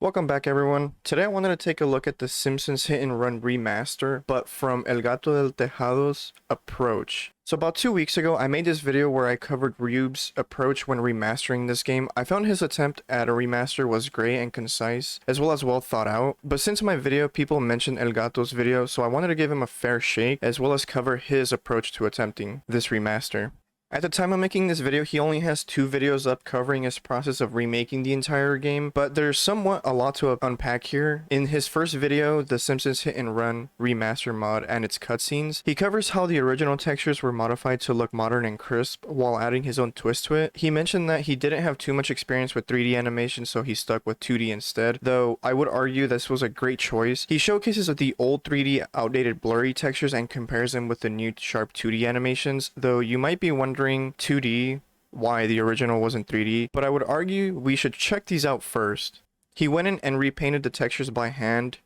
Welcome back everyone. Today I wanted to take a look at the Simpsons Hit and Run remaster, but from Elgato del Tejado's approach. So about 2 weeks ago, I made this video where I covered Ryub's approach when remastering this game. I found his attempt at a remaster was great and concise, as well as well thought out. But since my video, people mentioned Elgato's video, so I wanted to give him a fair shake, as well as cover his approach to attempting this remaster. At the time of making this video, he only has 2 videos up covering his process of remaking the entire game, but there's somewhat a lot to unpack here. In his first video, the Simpsons Hit and Run remaster mod and its cutscenes, he covers how the original textures were modified to look modern and crisp while adding his own twist to it. He mentioned that he didn't have too much experience with 3D animation, so he stuck with 2D instead, though I would argue this was a great choice. He showcases the old 3D outdated blurry textures and compares them with the new sharp 2D animations, though you might be wondering 2D why the original wasn't 3D, but I would argue we should check these out first. He went in and repainted the textures by hand.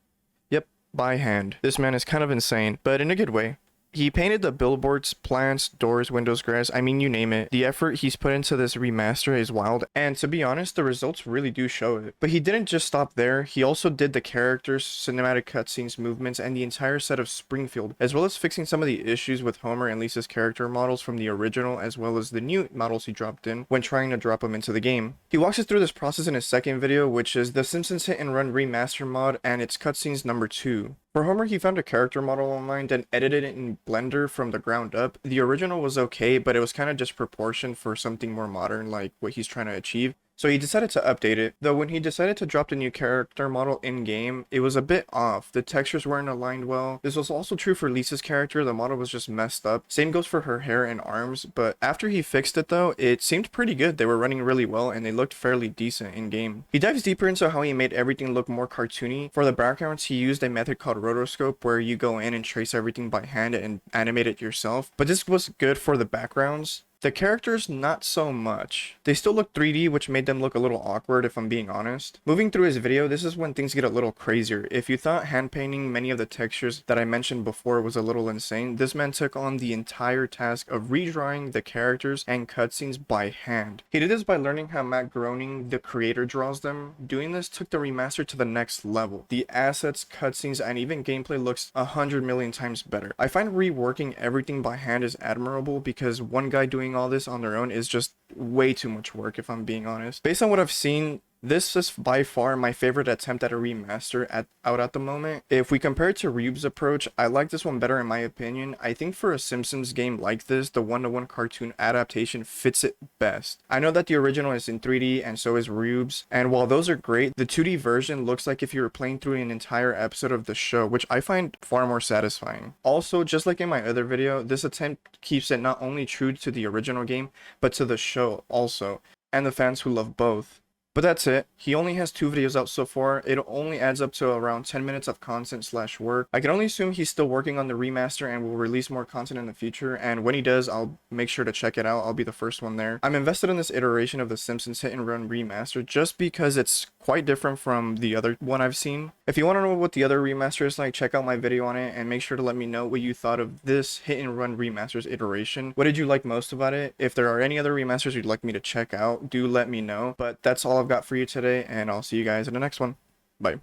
Yep, by hand. This man is kind of insane, but in a good way. He painted the billboards, plants, doors, windows, grass, I mean you name it. The effort he's put into this remaster is wild, and to be honest, the results really do show it. But he didn't just stop there, he also did the characters, cinematic cutscenes, movements, and the entire set of Springfield, as well as fixing some of the issues with Homer and Lisa's character models from the original, as well as the new models he dropped in when trying to drop them into the game. He walks us through this process in his second video, which is the Simpsons Hit and Run remaster mod and its cutscenes number 2. For Homer, he found a character model online and edited it in Blender from the ground up. The original was okay, but it was kind of disproportioned for something more modern like what he's trying to achieve. So he decided to update it, though when he decided to drop the new character model in-game, it was a bit off. The textures weren't aligned well. This was also true for Lisa's character, the model was just messed up. Same goes for her hair and arms, but after he fixed it though, it seemed pretty good. They were running really well and they looked fairly decent in-game. He dives deeper into how he made everything look more cartoony. For the backgrounds, he used a method called rotoscope where you go in and trace everything by hand and animate it yourself, but this was good for the backgrounds. The characters, not so much. They still look 3D, which made them look a little awkward if I'm being honest. Moving through his video, this is when things get a little crazier. If you thought hand painting many of the textures that I mentioned before was a little insane, this man took on the entire task of redrawing the characters and cutscenes by hand. He did this by learning how Matt Groening, the creator, draws them. Doing this took the remaster to the next level. The assets, cutscenes, and even gameplay looks 100 million times better. I find reworking everything by hand is admirable because one guy doing all this on their own is just way too much work if I'm being honest. Based on what I've seen, this is by far my favorite attempt at a remaster out at the moment. If we compare it to Ryub's approach, I like this one better in my opinion. I think for a Simpsons game like this, the one-to-one cartoon adaptation fits it best. I know that the original is in 3D and so is Ryub's, and while those are great, the 2D version looks like if you were playing through an entire episode of the show, which I find far more satisfying. Also, just like in my other video, this attempt keeps it not only true to the original game, but to the show also, and the fans who love both. But that's it. He only has 2 videos out so far. It only adds up to around 10 minutes of content / work. I can only assume he's still working on the remaster and will release more content in the future, and when he does, I'll make sure to check it out. I'll be the first one there. I'm invested in this iteration of the Simpsons Hit and Run remaster just because it's quite different from the other one I've seen. If you want to know what the other remaster is like, check out my video on it and make sure to let me know what you thought of this Hit and Run remaster's iteration. What did you like most about it? If there are any other remasters you'd like me to check out, do let me know. But that's all I've got for you today, and I'll see you guys in the next one. Bye.